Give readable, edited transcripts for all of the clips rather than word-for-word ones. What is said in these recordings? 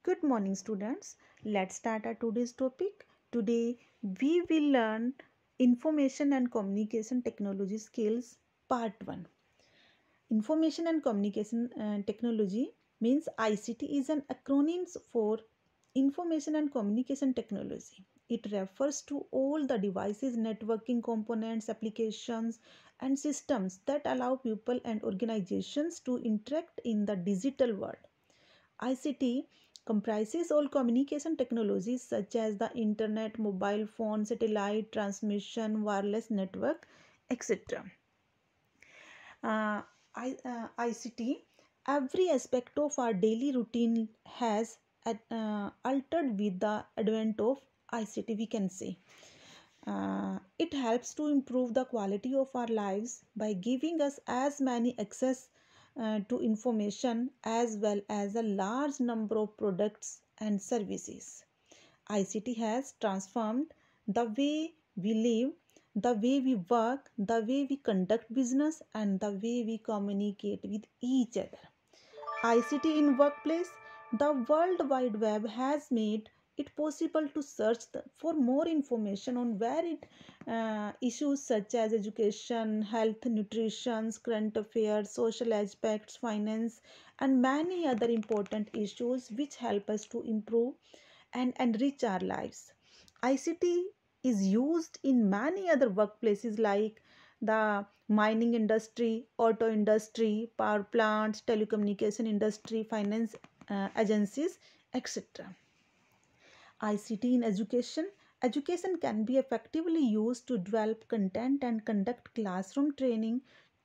Good morning, students. Let's start our today's topic. Today, we will learn Information and Communication Technology Skills Part 1. Information and Communication Technology means ICT is an acronym for Information and Communication Technology. It refers to all the devices, networking components, applications, and systems that allow people and organizations to interact in the digital world. ICT comprises all communication technologies such as the internet, mobile phone, satellite, transmission, wireless network, etc. Uh, ICT, every aspect of our daily routine has altered with the advent of ICT, we can say. It helps to improve the quality of our lives by giving us as many access to information as well as a large number of products and services. ICT has transformed the way we live, the way we work, the way we conduct business, and the way we communicate with each other. ICT in workplace, the World Wide Web has made it possible to search for more information on varied issues such as education, health, nutrition, current affairs, social aspects, finance, and many other important issues which help us to improve and enrich our lives. ICT is used in many other workplaces like the mining industry, auto industry, power plants, telecommunication industry, finance agencies, etc. ICT in education. Education can be effectively used to develop content and conduct classroom training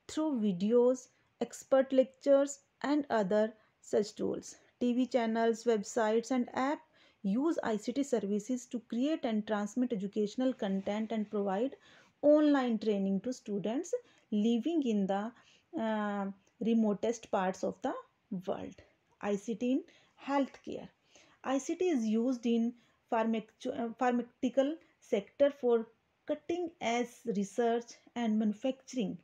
through videos, expert lectures, and other such tools. TV channels, websites, and apps use ICT services to create and transmit educational content and provide online training to students living in the uh, remotest parts of the world. ICT in healthcare. ICT is used in pharmaceutical sector for cutting edge research and manufacturing.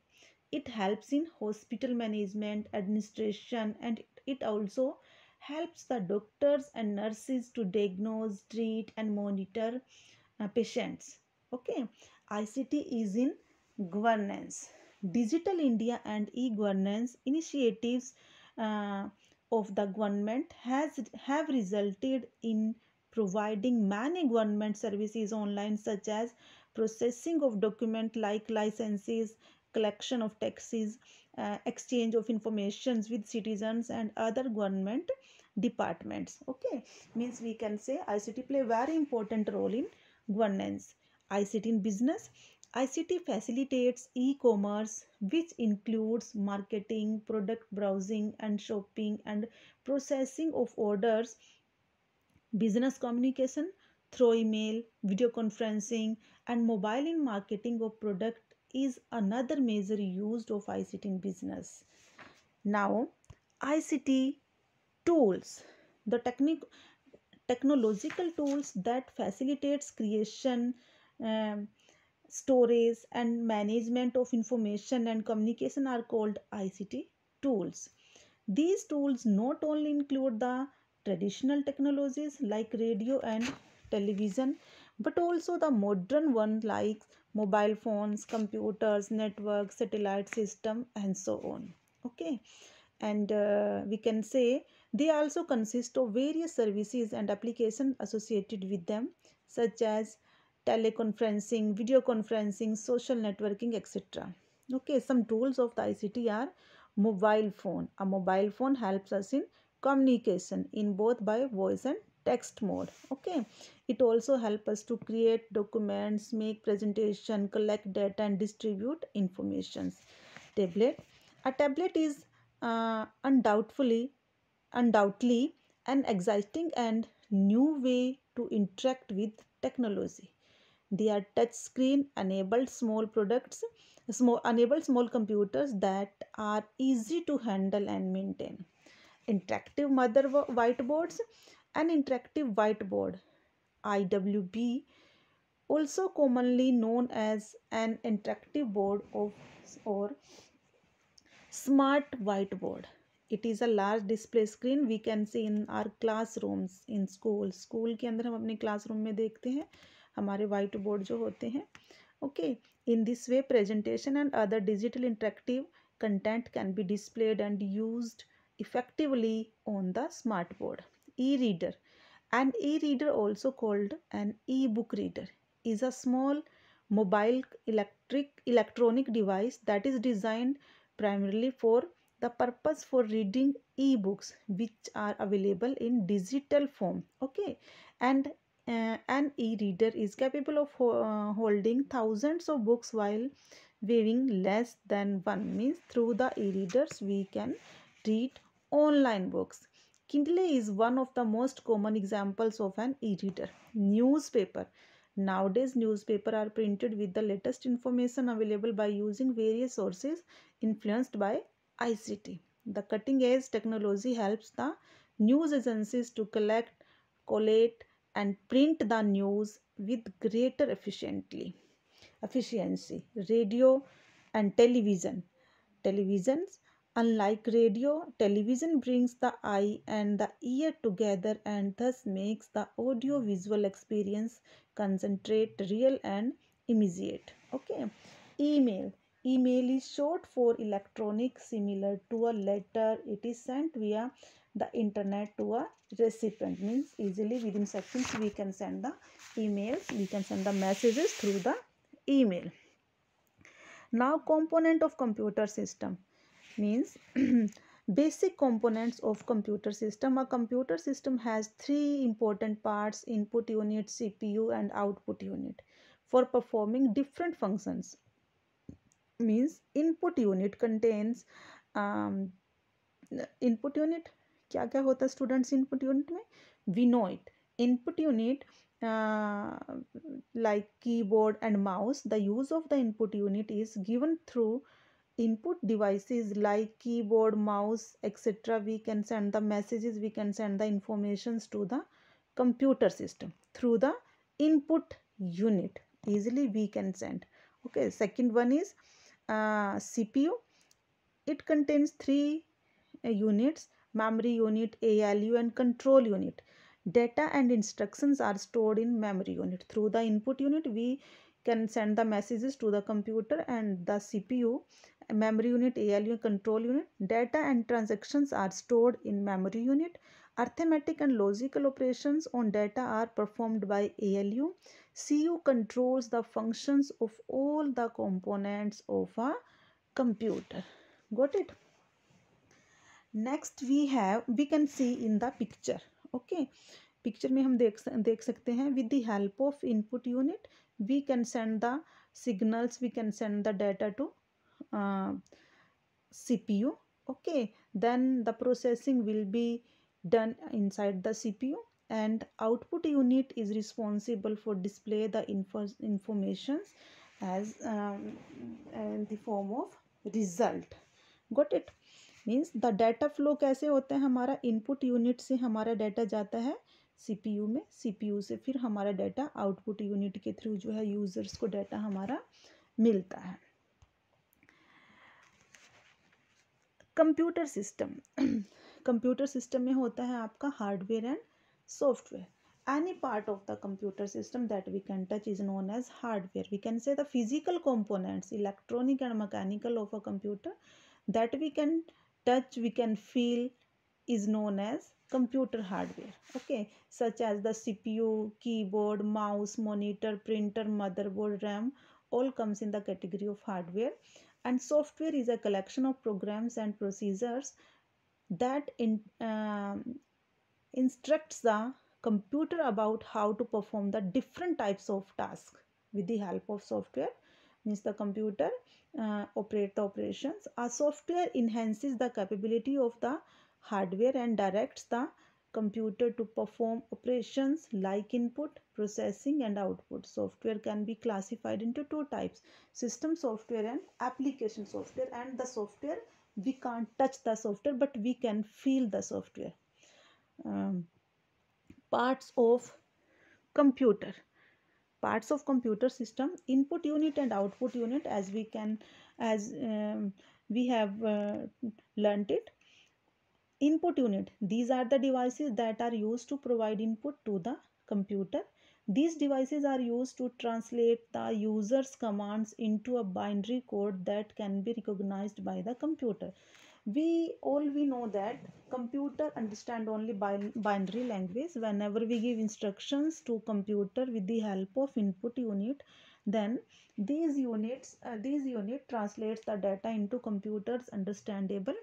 It helps in hospital management, administration, and it also helps the doctors and nurses to diagnose, treat, and monitor patients. Okay, ICT is in governance. Digital India and e-governance initiatives uh, of the government have resulted in providing many government services online such as processing of document like licenses, collection of taxes, exchange of informations with citizens and other government departments. Okay, means we can say ICT play a very important role in governance. ICT in business. ICT facilitates e-commerce, which includes marketing, product browsing and shopping and processing of orders, business communication through email, video conferencing, and mobile in marketing of product is another major use of ICT in business. Now, ICT tools, the technological tools that facilitates creation, um, storage and management of information and communication are called ICT tools. These tools not only include the traditional technologies like radio and television, but also the modern ones like mobile phones, computers, networks, satellite system, and so on. Okay, and we can say they also consist of various services and applications associated with them, such as teleconferencing, video conferencing, social networking, etc. Okay, some tools of the ICT are mobile phone. A mobile phone helps us in communication in both by voice and text mode. Okay, it also helps us to create documents, make presentation, collect data, and distribute informations. Tablet. A tablet is undoubtedly an exciting and new way to interact with technology. They are touch screen enabled small computers that are easy to handle and maintain. Interactive whiteboards. An interactive whiteboard, IWB, also commonly known as an interactive board of or smart whiteboard, It is a large display screen we can see in our classrooms in school के अंदर हम अपने classroom में देखते हैं हमारे white board जो होते हैं. Okay, in this way presentation and other digital interactive content can be displayed and used effectively on the smart board. E-reader. An e-reader, also called an e-book reader, is a small mobile electronic device that is designed primarily for the purpose for reading e-books which are available in digital form. Okay, and an e-reader is capable of holding thousands of books while weighing less than one. Means through the e-readers we can read online books. Kindle is one of the most common examples of an e-reader. Newspaper. Nowadays, newspaper are printed with the latest information available by using various sources influenced by ICT. The cutting-edge technology helps the news agencies to collate, and print the news with greater efficiency. Radio and television. Televisions, unlike radio, television brings the eye and the ear together and thus makes the audio visual experience concentrate, real and immediate. Okay. Email. Email is short for electronic, similar to a letter. It is sent via the internet to a recipient. Means easily within seconds we can send the emails, we can send the messages through the email. Now component of computer system means basic components of computer system. A computer system has three important parts: input unit, CPU and output unit for performing different functions. Means input unit contains input unit क्या क्या होता है students input unit में? We know it. Input unit like keyboard and mouse. The use of the input unit is given through input devices like keyboard, mouse, etc. We can send the messages, we can send the informations to the computer system through the input unit. Easily we can send. Okay, second one is CPU. It contains three units: memory unit, ALU and control unit. Data and instructions are stored in memory unit. Through the input unit we can send the messages to the computer and the CPU, memory unit, ALU, control unit. Data and transactions are stored in memory unit. Arithmetic and logical operations on data are performed by ALU. CU controls the functions of all the components of a computer. Got it? Next we can see in the picture. Okay, picture में हम देख सकते हैं with the help of input unit we can send the signals, we can send the data to CPU. Okay, then the processing will be done inside the CPU and output unit is responsible for display the informations as in the form of result. Got it? Means the data flow कैसे होता है? हमारा input unit से हमारा data जाता है CPU में, CPU से फिर हमारा डाटा आउटपुट यूनिट के थ्रू जो है यूजर्स को डाटा हमारा मिलता है. Computer system. कंप्यूटर सिस्टम में होता है आपका hardware and software. Any part of the computer system that we can touch is known as hardware. We can say the physical components, electronic and mechanical of a computer that we can touch, we can feel is known as computer hardware. Okay, such as the CPU, keyboard, mouse, monitor, printer, motherboard, RAM, all comes in the category of hardware. And software is a collection of programs and procedures that instructs the computer about how to perform the different types of tasks. With the help of software, means the computer operate the operations. A software enhances the capability of the hardware and directs the computer to perform operations like input, processing and output. Software can be classified into two types: system software and application software. And the software, we can't touch the software but we can feel the software. Parts of computer. Parts of computer system: input unit and output unit. As we have learnt it, Input unit. These are the devices that are used to provide input to the computer. These devices are used to translate the user's commands into a binary code that can be recognized by the computer. We know that computer understand only binary language. Whenever we give instructions to computer with the help of input unit, then these unit translates the data into computer's understandable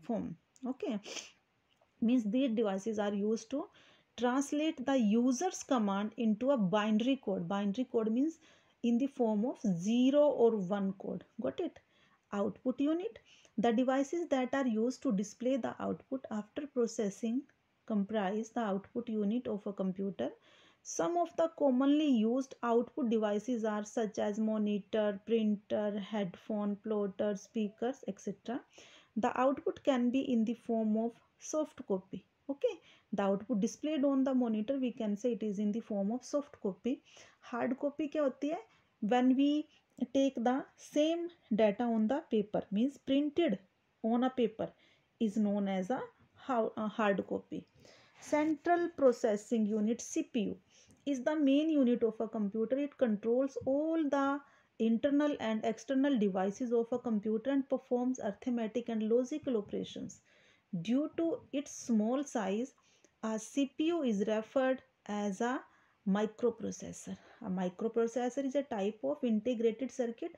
form. Okay, means these devices are used to translate the user's command into a binary code. Binary code means in the form of 0 or 1 code. Got it? Output unit. The devices that are used to display the output after processing comprise the output unit of a computer. Some of the commonly used output devices are such as monitor, printer, headphone, plotter, speakers, etc. The output can be in the form of soft copy. Okay, the output displayed on the monitor, we can say it is in the form of soft copy. Hard copy क्या होती है? When we take the same data on the paper, means printed on a paper, is known as a hard copy. Central processing unit, CPU, is the main unit of a computer. It controls all the internal and external devices of a computer and performs arithmetic and logical operations. Due to its small size, a CPU is referred as a microprocessor. A microprocessor is a type of integrated circuit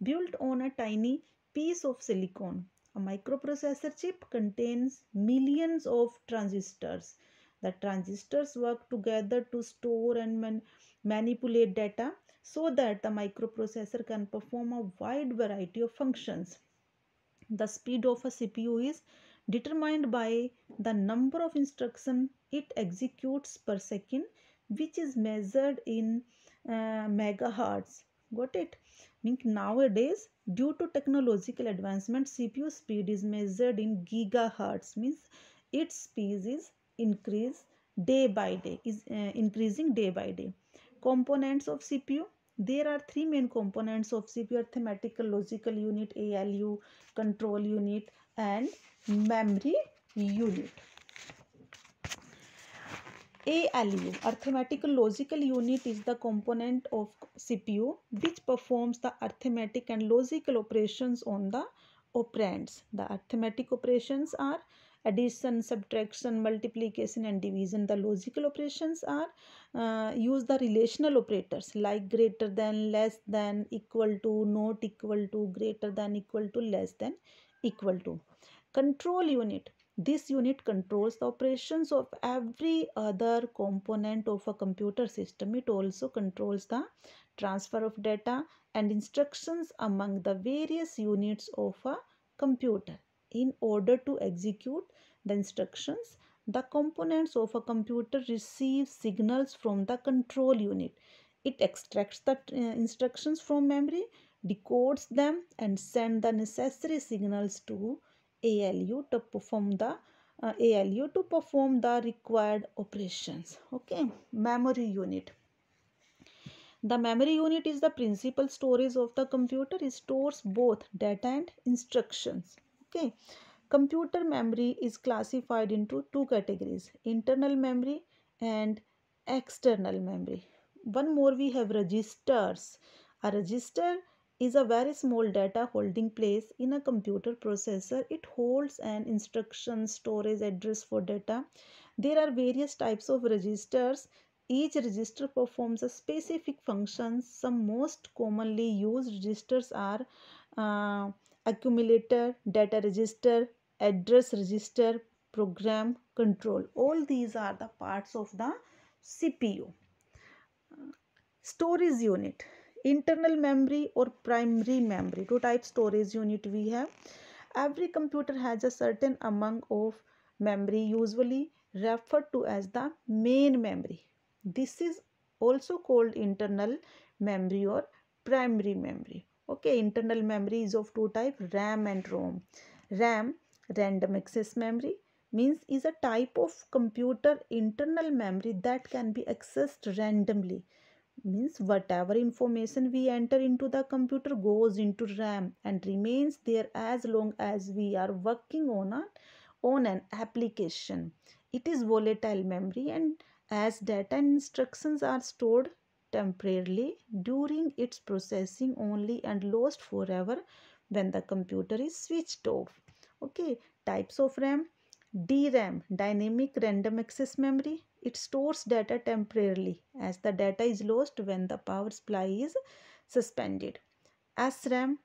built on a tiny piece of silicon. A microprocessor chip contains millions of transistors. The transistors work together to store and manipulate data so that the microprocessor can perform a wide variety of functions. The speed of a CPU is determined by the number of instructions it executes per second, which is measured in megahertz. Got it? Means nowadays, due to technological advancement, CPU speed is measured in gigahertz. Means its speed is increase day by day, is increasing day by day. Components of CPU. There are three main components of CPU: arithmetical logical unit, ALU, control unit, and memory unit. ALU, arithmetical logical unit, is the component of CPU which performs the arithmetic and logical operations on the operands. The arithmetic operations are addition, subtraction, multiplication, and division. The logical operations are use the relational operators like greater than, less than, equal to, not equal to, greater than, equal to, less than, equal to. Control unit. This unit controls the operations of every other component of a computer system. It also controls the transfer of data and instructions among the various units of a computer. In order to execute the instructions, the components of a computer receive signals from the control unit. It extracts the instructions from memory, decodes them, and sends the necessary signals to ALU to perform the required operations. Okay, memory unit. The memory unit is the principal storage of the computer. It stores both data and instructions. Okay, computer memory is classified into two categories: internal memory and external memory. One more, we have registers. A register is a very small data holding place in a computer processor. It holds an instruction storage address for data. There are various types of registers. Each register performs a specific function. Some most commonly used registers are accumulator, data register, address register, program control. All these are the parts of the CPU. Storage unit, internal memory or primary memory. Two types storage unit we have. Every computer has a certain amount of memory, usually referred to as the main memory. This is also called internal memory or primary memory. Okay, internal memory is of two types, RAM and ROM. RAM, random access memory, means is a type of computer internal memory that can be accessed randomly. Means whatever information we enter into the computer goes into RAM and remains there as long as we are working on an application. It is volatile memory, and as data and instructions are stored temporarily during its processing only and lost forever when the computer is switched off. Okay, types of RAM. DRAM, dynamic random access memory. It stores data temporarily as the data is lost when the power supply is suspended. SRAM,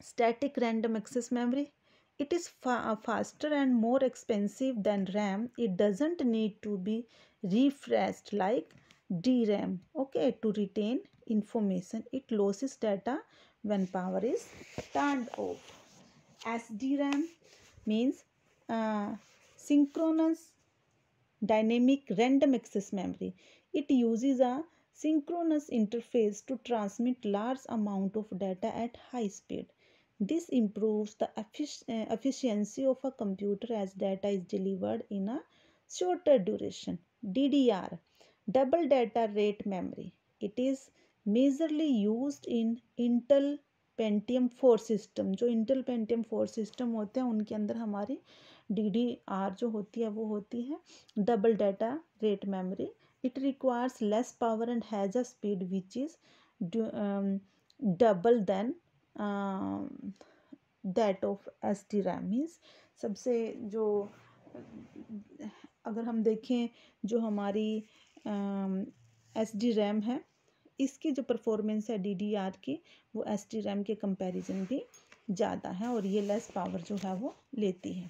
static random access memory. It is faster and more expensive than RAM. It doesn't need to be refreshed like DRAM, okay, to retain information. It loses data when power is turned off. SDRAM means uh, synchronous dynamic random access memory. It uses a synchronous interface to transmit large amount of data at high speed. This improves the efficiency of a computer as data is delivered in a shorter duration. DDR, double data rate memory. It is majorly used in Intel Pentium 4 system. जो Intel Pentium 4 system होते हैं उनके अंदर हमारी DDR जो होती है वो होती है double data rate memory. It requires less power and has a speed which is double than that of SDRAM. means सबसे जो अगर हम देखें जो हमारी SDRAM है इसकी जो परफॉर्मेंस है DDR की वो SDRAM के कंपैरिजन भी ज़्यादा है और ये लेस पावर जो है वो लेती है.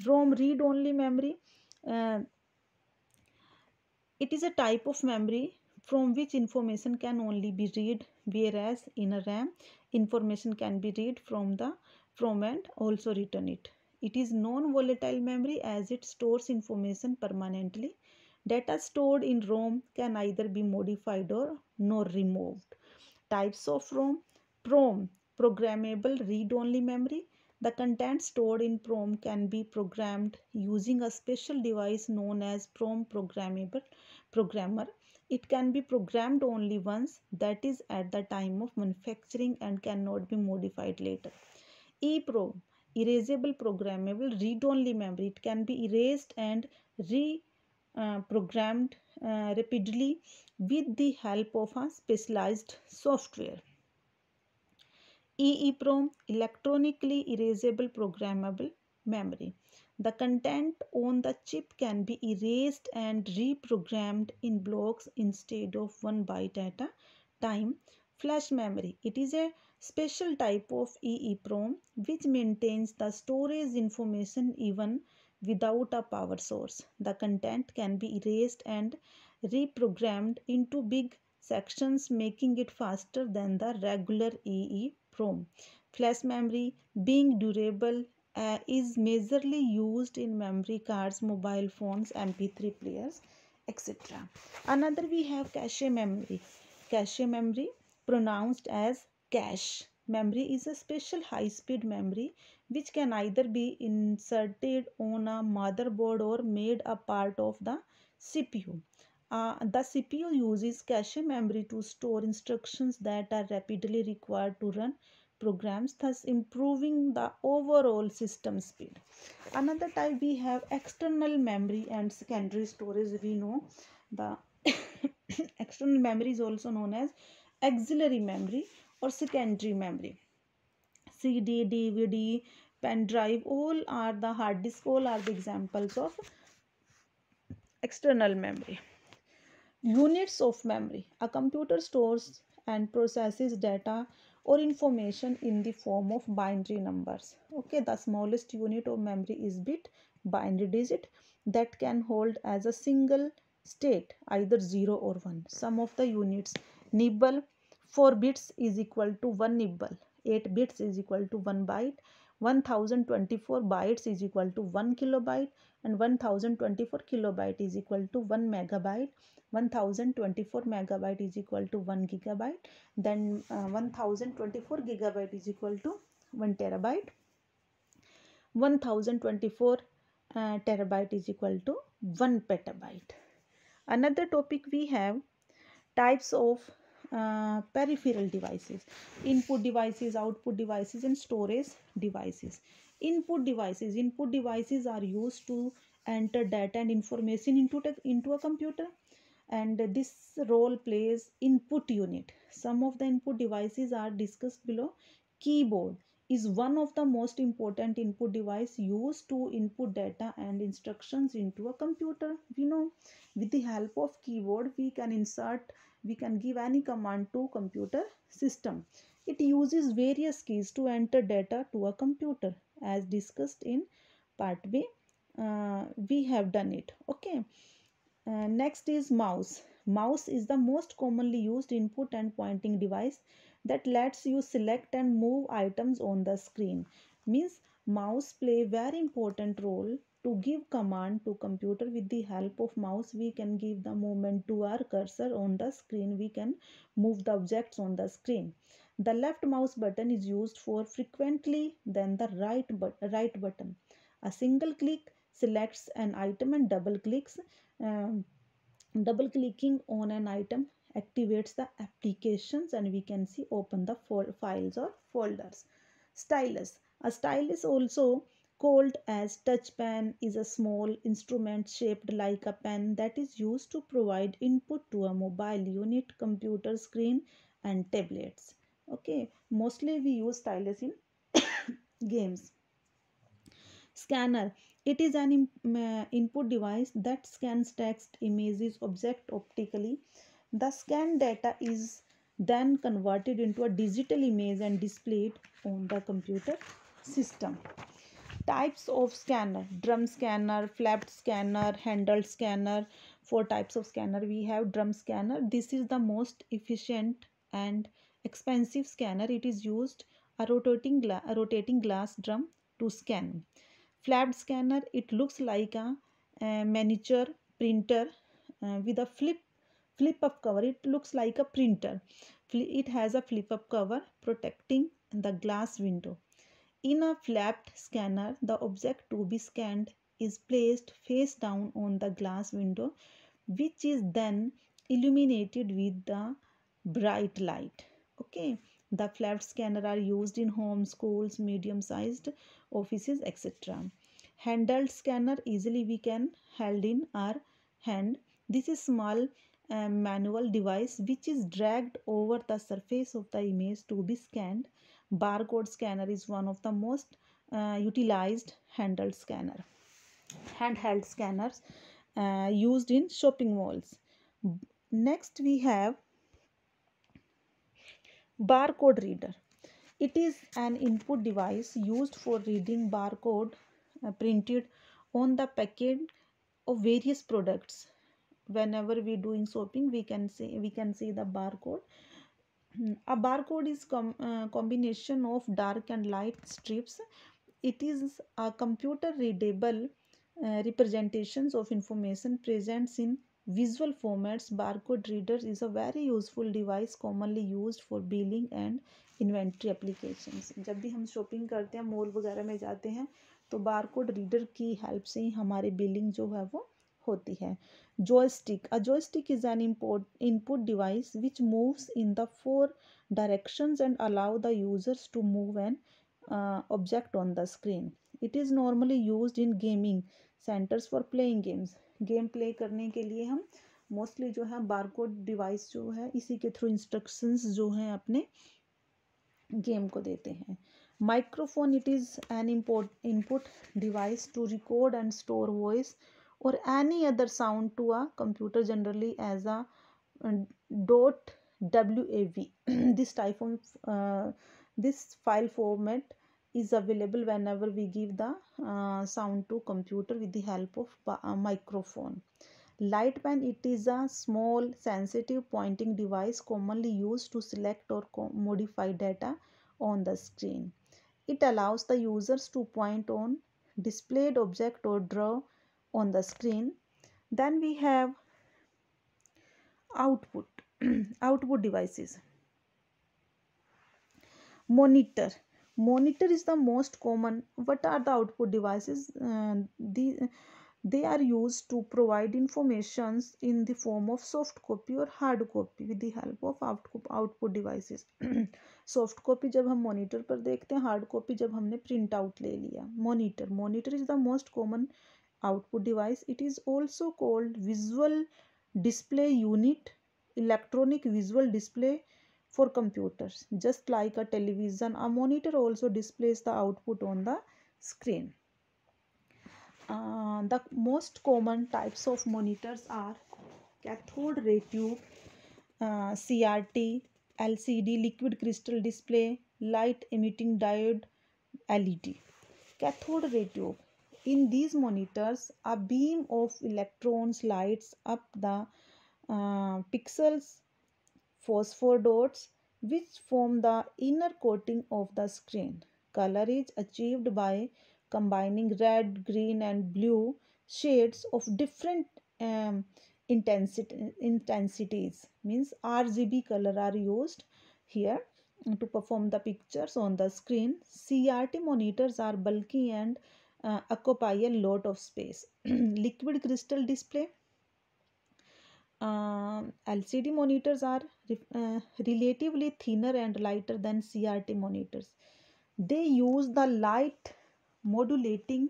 ROM, read only memory. It is a type of memory from which information can only be read, whereas in a RAM information can be read from and also written it. It is non-volatile memory as it stores information permanently. Data stored in ROM can either be modified or nor removed. Types of ROM. PROM, programmable read-only memory. The content stored in PROM can be programmed using a special device known as PROM programmer. It can be programmed only once, that is at the time of manufacturing, and cannot be modified later. EEPROM, erasable programmable read-only memory. It can be erased and programmed rapidly with the help of a specialized software. EEPROM, electronically erasable programmable memory. The content on the chip can be erased and reprogrammed in blocks instead of one byte at a time. Flash memory. It is a special type of EEPROM which maintains the storage information even without a power source. The content can be erased and reprogrammed into big sections, making it faster than the regular EEPROM. Flash memory, being durable, is majorly used in memory cards, mobile phones, MP3 players, etc. Another we have cache memory. Cache memory, pronounced as cache memory, is a special high-speed memory which can either be inserted on a motherboard or made a part of the CPU. The CPU uses cache memory to store instructions that are rapidly required to run programs, thus improving the overall system speed. Another type we have external memory and secondary storage. We know the external memory is also known as auxiliary memory or secondary memory. CD, DVD, pen drive, all are the hard disk, all are the examples of external memory. Units of memory. A computer stores and processes data or information in the form of binary numbers. Okay, the smallest unit of memory is bit, binary digit, that can hold as a single state either 0 or 1. Some of the units: nibble, 4 bits is equal to 1 nibble, 8 bits is equal to 1 byte, 1024 bytes is equal to 1 kilobyte, and 1024 kilobyte is equal to 1 megabyte. 1024 megabyte is equal to 1 gigabyte. Then 1024 gigabyte is equal to 1 terabyte. 1024 terabyte is equal to 1 petabyte. Another topic we have types of peripheral devices: input devices, output devices, and storage devices. Input devices are used to enter data and information into a computer, and this role plays input unit. Some of the input devices are discussed below. Keyboard is one of the most important input device used to input data and instructions into a computer. We know with the help of keyboard we can give any command to computer system. It uses various keys to enter data to a computer, as discussed in part B. We have done it. Okay. Next is mouse. Mouse is the most commonly used input and pointing device that lets you select and move items on the screen. Means mouse play very important role to give command to computer. With the help of mouse we can give the movement to our cursor on the screen. We can move the objects on the screen. The left mouse button is used for frequently than the right button. A single click selects an item, and um, double clicking on an item activates the applications, and we can see open the files or folders. Stylus. A stylus, also called as touch pen, is a small instrument shaped like a pen that is used to provide input to a mobile unit, computer screen, and tablets. Okay, mostly we use stylus in games. Scanner. It is an input device that scans text, images, object optically. The scanned data is then converted into a digital image and displayed on the computer system. Types of scanner: drum scanner, flapped scanner, handled scanner. Four types of scanner we have. Drum scanner, this is the most efficient and expensive scanner. It is used a rotating glass drum to scan. Flapped scanner, it looks like a miniature printer with a flip up cover. It looks like a printer. It has a flip up cover protecting the glass window. In a flapped scanner, the object to be scanned is placed face down on the glass window, which is then illuminated with the bright light. Okay, the flapped scanner are used in home, schools, medium sized offices, etc. Handheld scanner, easily we can held in our hand. This is small manual device which is dragged over the surface of the image to be scanned. Barcode scanner is one of the most utilized handheld scanners used in shopping malls. Next we have barcode reader. It is an input device used for reading barcode printed on the packet of various products. Whenever we doing shopping, we can see the barcode. A barcode is combination of dark and light strips. It is a computer readable representations of information presents in visual formats. Barcode readers is a very useful device commonly used for billing and inventory applications. जब भी हम shopping करते हैं, mall वगैरह में जाते हैं, तो बारकोड रीडर की हेल्प से ही हमारे बिलिंग जो है वो होती है. joystick. A joystick is an input device which moves in the four directions and allow the users to move an object on the screen. It is normally used in gaming centers for playing games. Game play करने के लिए हम mostly जो है barcode device जो है इसी के थ्रू इंस्ट्रक्शंस जो हैं अपने गेम को देते हैं. Microphone. It is an input device to record and store voice or any other sound to a computer, generally as a .wav. This type of this file format is available whenever we give the sound to computer with the help of a microphone. Light pen. It is a small sensitive pointing device commonly used to select or modify data on the screen. It allows the users to point on displayed object or draw on the screen. Then we have output output devices. Monitor is the most common. What are the output devices? They are used to provide informations in the form of soft copy or hard copy with the help of output devices. Soft copy जब हम monitor पर देखते हैं, hard copy जब हमने print out ले लिया. Monitor is the most common output device. It is also called visual display unit, electronic visual display for computers. Just like a television, a monitor also displays the output on the screen. The most common types of monitors are cathode ray tube, CRT, LCD, liquid crystal display, light emitting diode, LED. Cathode ray tube. In these monitors, a beam of electrons lights up the pixels phosphor dots which form the inner coating of the screen. Color is achieved by combining red, green and blue shades of different intensities. Means RGB color are used here to perform the pictures on the screen. CRT monitors are bulky and occupy a lot of space. Liquid crystal display. LCD monitors are relatively thinner and lighter than CRT monitors. They use the light modulating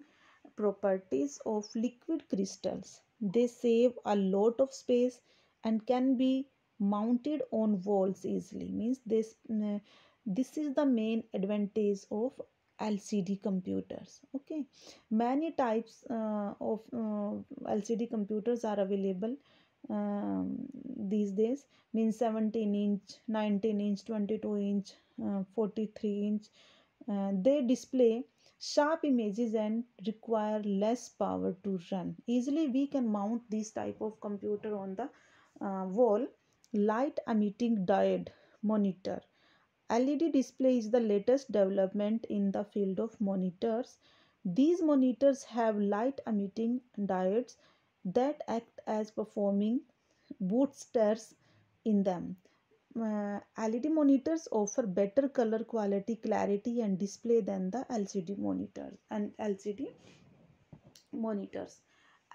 properties of liquid crystals. They save a lot of space and can be mounted on walls easily. Means this is the main advantage of LCD computers. Okay, many types of LCD computers are available these days. Means 17 inch, 19 inch, 22 inch, 43 inch. They display sharp images and require less power to run. Easily we can mount this type of computer on the wall. Light emitting diode monitor. LED display is the latest development in the field of monitors. These monitors have light emitting diodes that act as performing boosters in them. LED monitors offer better color quality, clarity and display than the LCD monitors and LCD monitors.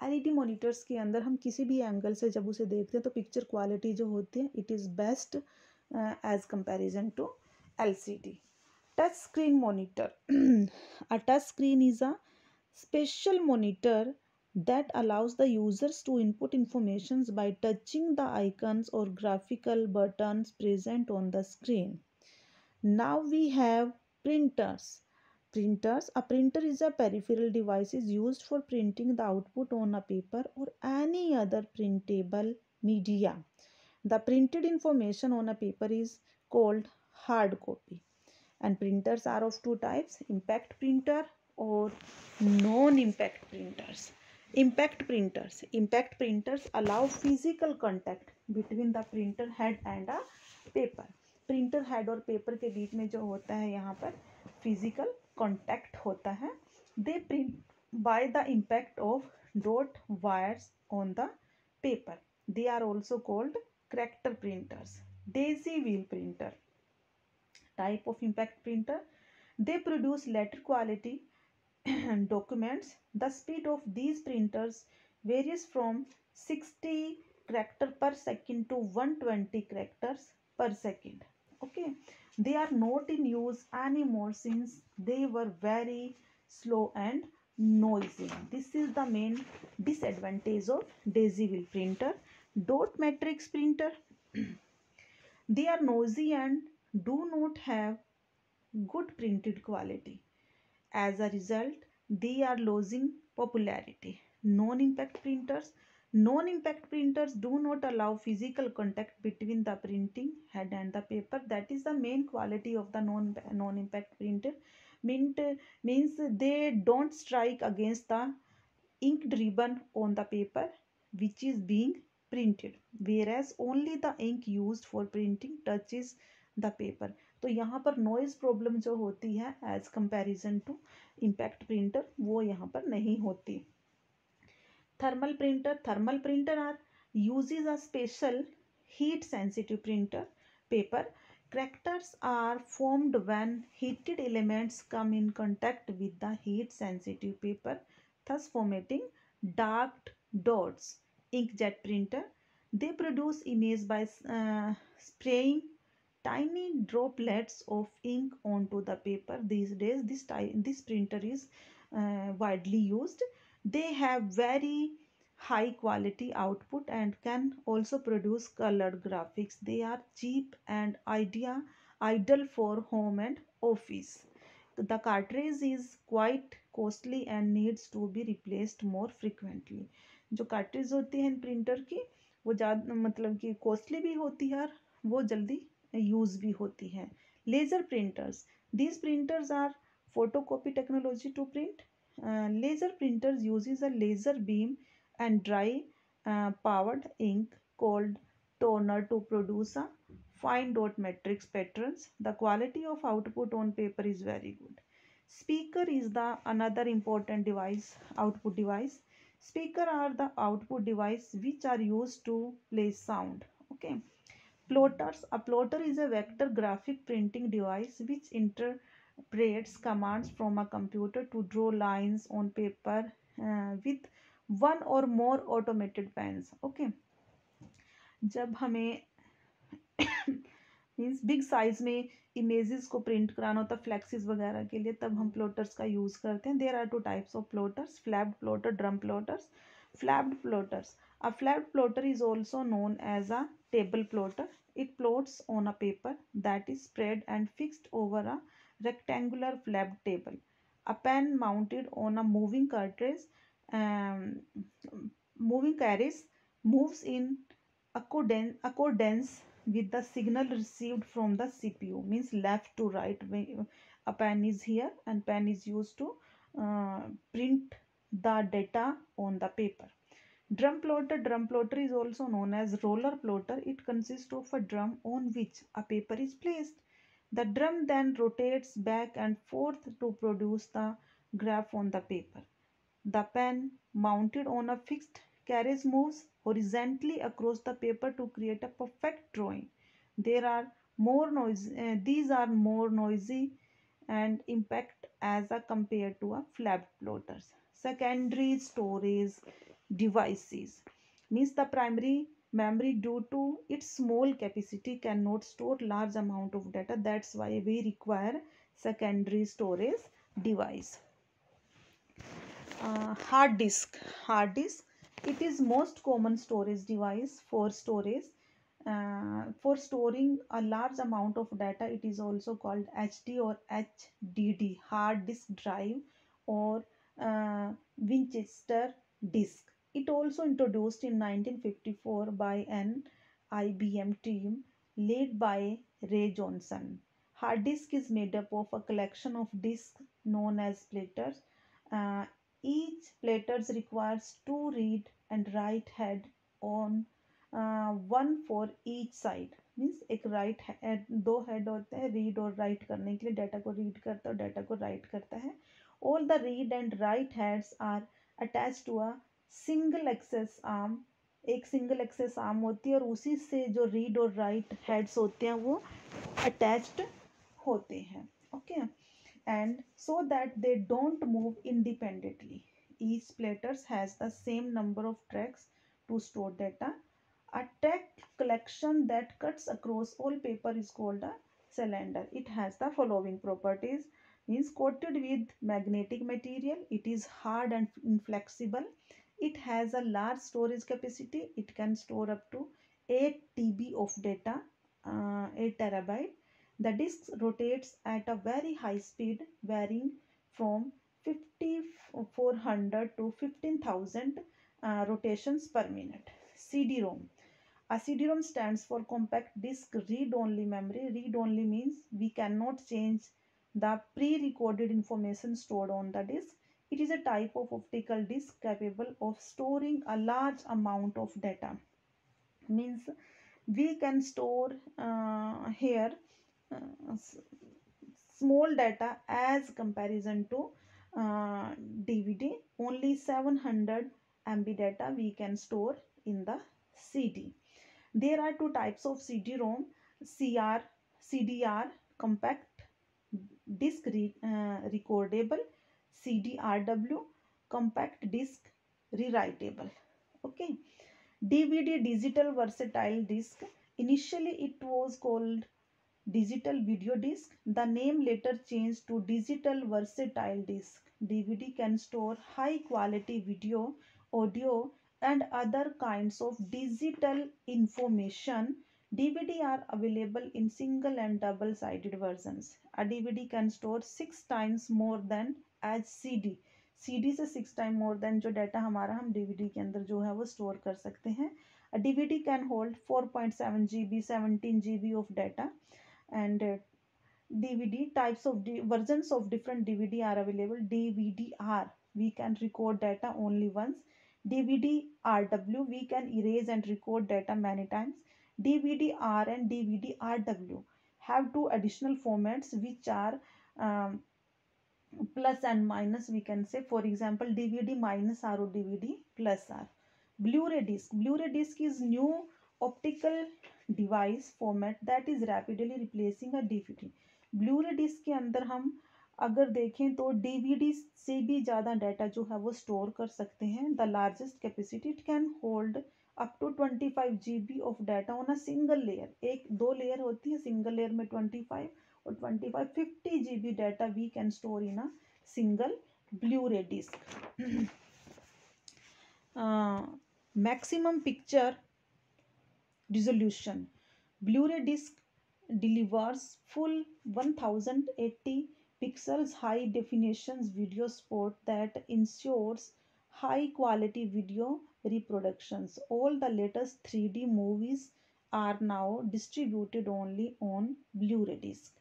LED monitors के अंदर हम किसी भी angle से जब उसे देखते हैं तो पिक्चर क्वालिटी जो होती है it is best as comparison to LCD. Touch screen monitor. A touch screen is a special monitor that allows the users to input information by touching the icons or graphical buttons present on the screen. Now we have printers. A printer is a peripheral device is used for printing the output on a paper or any other printable media. The printed information on a paper is called hard copy. And printers are of two types: impact printer or non-impact printers. Impact printers allow physical contact between the printer head and a paper. Printer head और paper के बीच में जो होता है यहाँ पर physical contact होता है. They print by the impact of dot wires on the paper. They are also called corrector printers. Daisy wheel printer type of impact printer. They produce letter quality documents. The speed of these printers varies from 60 character per second to 120 characters per second. Okay, they are not in use anymore since they were very slow and noisy. This is the main disadvantage of daisy wheel printer. Dot matrix printer. They are noisy and do not have good printed quality. As a result, they are losing popularity. Non-impact printers. Non-impact printers do not allow physical contact between the printing head and the paper. That is the main quality of the non-impact printer. Means they don't strike against the inked ribbon on the paper which is being printed, whereas only the ink used for printing touches the paper. तो यहाँ पर noise problem जो होती है as comparison to impact printer वो यहाँ पर नहीं होती. Thermal printer are uses a special heat sensitive printer paper. Characters are formed when heated elements come in contact with the heat sensitive paper, thus formatting dark dots, inkjet printer. They produce image by spraying tiny droplets of ink onto the paper. These days this printer is widely used. They have very high quality output and can also produce colored graphics. They are cheap and ideal for home and office. The cartridge is quite costly and needs to be replaced more frequently. जो cartridge होती है printer की वो ज़्यादा मतलब कि costly भी होती है और वो जल्दी यूज़ भी होती है. Laser printers. These printers are photocopy technology to print. Laser printers uses a laser beam and dry powered ink called toner to produce a fine dot matrix patterns. The quality of output on paper is very good. Speaker is the another important device, output device. Speaker are the output device which are used to play sound. Okay. Plotters. A plotter is a vector graphic printing device which interprets commands from a computer to draw lines on paper with one or more automated pens. Okay. जब हमें means big size में images को print कराना होता है फ्लैक्सिस वगैरह के लिए, तब हम प्लॉटर्स का यूज़ करते हैं. There are two types of plotters, flapped plotter, drum plotters. Flapped plotters. A flapped plotter is also known as a table plotter. It plots on a paper that is spread and fixed over a rectangular flapped table. A pen mounted on a moving cartridge, um, moving carriage moves in accordance with the signal received from the CPU. Means left to right. A pen is here and pen is used to print the data on the paper. Drum plotter. Drum plotter is also known as roller plotter. It consists of a drum on which a paper is placed. The drum then rotates back and forth to produce the graph on the paper. The pen mounted on a fixed carriage moves horizontally across the paper to create a perfect drawing. There are more noise. These are more noisy and impact as a compared to a flapped plotters. Secondary storage devices means the primary memory due to its small capacity cannot store large amount of data. That's why we require secondary storage device. Hard disk. Hard disk, it is most common storage device for storage. For storing a large amount of data. It is also called HD or HDD, hard disk drive, or Winchester disk. It also introduced in 1954 by an IBM team led by Ray Johnson. Hard disk is made up of a collection of disks known as platters. Uh, each platters requires two read and write head on one for each side. Means एक write head, दो head होते हैं read और right करने के लिए, data को read करता है और डाटा को राइट करता है. All the read and write heads are attach to a single access arm. एक सिंगल एक्सेस आर्म होती है और उसी से जो रीड और राइट हेड्स होते हैं वो अटैच्ड होते हैं. Okay. And so that they don't move independently. Each platter has the same number of tracks to store data. A track collection that cuts across all paper is called a cylinder. It has the following properties. Means coated with magnetic material. It is hard and inflexible. It has a large storage capacity. It can store up to 8 TB of data, 8 terabyte. The disk rotates at a very high speed, varying from 5400 to 15,000 rotations per minute. CD-ROM. A CD-ROM stands for compact disk read-only memory. Read-only means we cannot change the pre-recorded information stored on the disk. It is a type of optical disk capable of storing a large amount of data. Means we can store here small data as comparison to DVD. Only 700 MB data we can store in the CD. There are two types of CD-ROM, CDR, compact disk recordable, CDRW, compact disk rewritable. Okay. DVD, digital versatile disc. Initially it was called digital video disc. The name later changed to digital versatile disc. DVD can store high quality video, audio, and other kinds of digital information. DVD are available in single and double sided versions. A DVD can store 6 times more than as CD. CD से 6 time more than जो data हमारा हम DVD के अंदर जो है वो store कर सकते हैं. A DVD can hold 4.7 GB, 17 GB of data. And DVD types of versions of different DVD are available. DVD-R, we can record data only once. DVD-RW, we can erase and record data many times. DVD-R and DVD-RW have two additional formats which are um, plus and minus, we can say. For example, DVD minus R or DVD plus R. Blu-ray disc. Blu-ray disc is new optical device format that is rapidly replacing a DVD. Blu-ray disc के अंदर हम अगर देखें तो DVD से भी ज़्यादा data जो है वो स्टोर कर सकते हैं. The largest capacity it can hold up to 25 GB of data on a single layer. एक दो लेयर होती है, सिंगल लेयर में 25 और 25 50 GB data we can store in a single Blu-ray disc. Maximum picture resolution. Blu-ray disc delivers full 1080 pixels high definition video support that ensures high quality video reproductions. All the latest 3D movies are now distributed only on Blu-ray disc.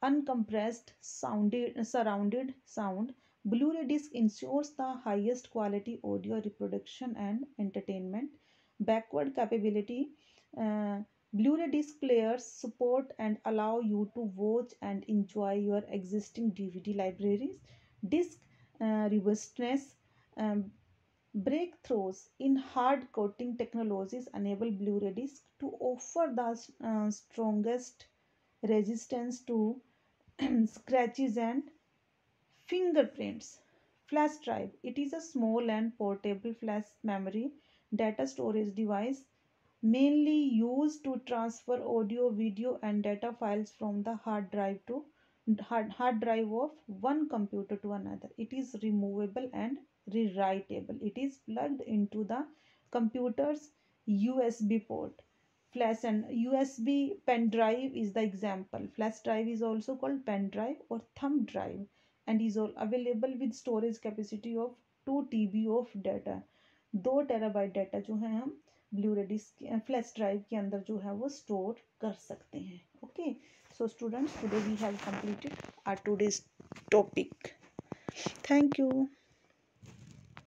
Uncompressed surrounded sound. Blu-ray disc ensures the highest quality audio reproduction and entertainment. Backward capability. Blu-ray disc players support and allow you to watch and enjoy your existing DVD libraries. Disc robustness. Breakthroughs in hard coding technologies enable Blu-ray disc to offer the strongest resistance to scratches and fingerprints. Flash drive. It is a small and portable flash memory data storage device mainly used to transfer audio, video, and data files from the hard drive of one computer to another. It is removable and rewritable. It is plugged into the computer's USB port. Flash and USB pen drive is the example. Flash drive is also called pen drive or thumb drive and is all available with storage capacity of 2 TB of data. 2 terabyte data जो है हम Blu-ray disc flash drive के अंदर जो है वो store कर सकते हैं. Okay, so students, today we have completed our today's topic. Thank you.